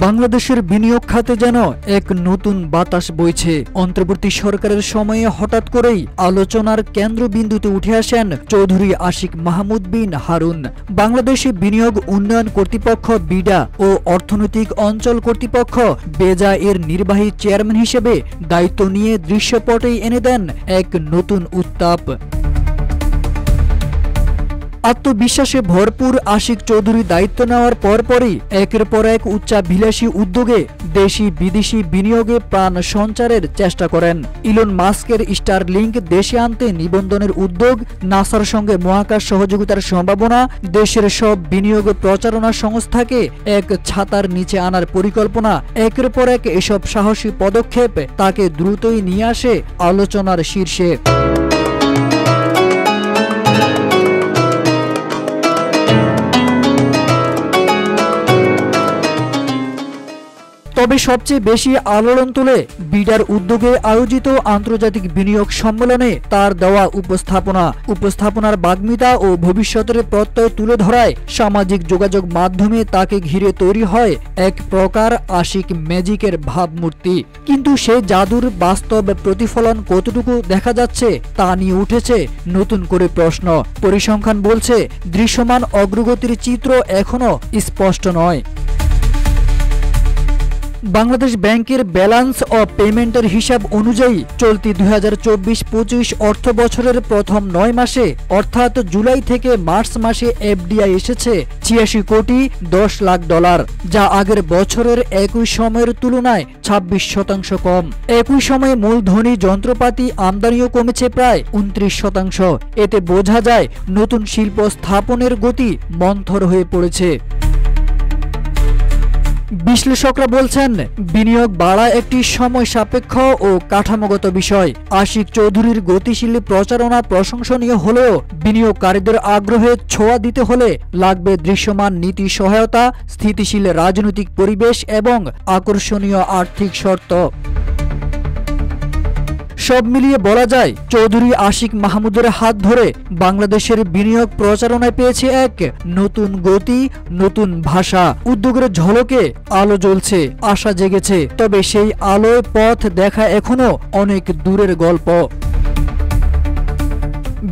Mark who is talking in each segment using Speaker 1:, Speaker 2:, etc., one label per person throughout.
Speaker 1: বাংলাদেশের বিনিয়োগ খাতে যেন এক নতুন বাতাস বইছে। অন্তর্বর্তী সরকারের সময়ে হঠাৎ করেই আলোচনার কেন্দ্রবিন্দুতে উঠে আসেন চৌধুরী আশিক মাহমুদ বিন হারুন। বাংলাদেশে বিনিয়োগ উন্নয়ন কর্তৃপক্ষ বিডা ও অর্থনৈতিক অঞ্চল কর্তৃপক্ষ বেজা এর নির্বাহী চেয়ারম্যান হিসেবে দায়িত্ব নিয়ে দৃশ্যপটেই এনে দেন এক নতুন উত্তাপ। আত্মবিশ্বাসে ভরপুর আশিক চৌধুরী দায়িত্ব নেওয়ার পরপরই একের পর এক উচ্চাভিলাষী উদ্যোগে দেশি বিদেশি বিনিয়োগে প্রাণ সঞ্চারের চেষ্টা করেন। ইলন মাস্কের স্টারলিংক দেশে আনতে নিবন্ধনের উদ্যোগ, নাসার সঙ্গে মহাকাশ সহযোগিতার সম্ভাবনা, দেশের সব বিনিয়োগ প্রচারণা সংস্থাকে এক ছাতার নিচে আনার পরিকল্পনা, একের পর এক এসব সাহসী পদক্ষেপ তাকে দ্রুতই নিয়ে আসে আলোচনার শীর্ষে। তবে সবচেয়ে বেশি আলোড়ন তোলে বিডার উদ্যোগে আয়োজিত আন্তর্জাতিক বিনিয়োগ সম্মেলনে তার দেওয়া উপস্থাপনার বাগ্মিতা ও ভবিষ্যতের প্রত্যয় তুলে ধরায় সামাজিক যোগাযোগ মাধ্যমে তাকে ঘিরে তৈরি হয় এক প্রকার আশিক ম্যাজিকের ভাবমূর্তি। কিন্তু সেই জাদুর বাস্তব প্রতিফলন কতটুকু দেখা যাচ্ছে তা নিয়ে উঠেছে নতুন করে প্রশ্ন। পরিসংখ্যান বলছে দৃশ্যমান অগ্রগতির চিত্র এখনো স্পষ্ট নয়। বাংলাদেশ ব্যাংকের ব্যালান্স ও পেমেন্টের হিসাব অনুযায়ী চলতি 2024-25 অর্থ বছরের প্রথম 9 মাসে অর্থাৎ জুলাই থেকে মার্চ মাসে এফডিআই এসেছে 86 কোটি 10 লাখ ডলার, যা আগের বছরের একই সময়ের তুলনায় 26% কম। একই সময়ে মূলধনী যন্ত্রপাতি আমদানিও কমেছে প্রায় 29%। এতে বোঝা যায় নতুন শিল্প স্থাপনের গতি মন্থর হয়ে পড়েছে। বিশ্লেষকরা বলছেন বিনিয়োগ বাড়া একটি সময় সাপেক্ষ ও কাঠামোগত বিষয়। আশিক চৌধুরীর গতিশীল প্রচারণা প্রশংসনীয় হলেও বিনিয়োগকারীদের আগ্রহে ছোঁয়া দিতে হলে লাগবে দৃশ্যমান নীতি সহায়তা, স্থিতিশীল রাজনৈতিক পরিবেশ এবং আকর্ষণীয় আর্থিক শর্ত। সব মিলিয়ে বলা যায় চৌধুরী আশিক মাহমুদের হাত ধরে বাংলাদেশের বিনিয়োগ প্রচারণায় পেয়েছে এক নতুন গতি, নতুন ভাষা। উদ্যোগের ঝলকে আলো জ্বলছে, আশা জেগেছে, তবে সেই আলোয় পথ দেখা এখনো অনেক দূরের গল্প।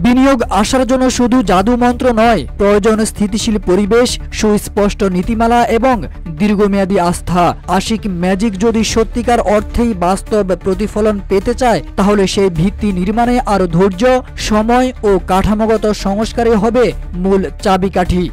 Speaker 1: বিনিয়োগ আসার জন্য শুধু জাদু মন্ত্র নয়, প্রয়োজন স্থিতিশীল পরিবেশ, সুস্পষ্ট নীতিমালা এবং দীর্ঘমেয়াদী আস্থা। আশিক ম্যাজিক যদি সত্যিকার অর্থেই বাস্তব প্রতিফলন পেতে চায় তাহলে সেই ভিত্তি নির্মাণে আরও ধৈর্য, সময় ও কাঠামোগত সংস্কারে হবে মূল চাবিকাঠি।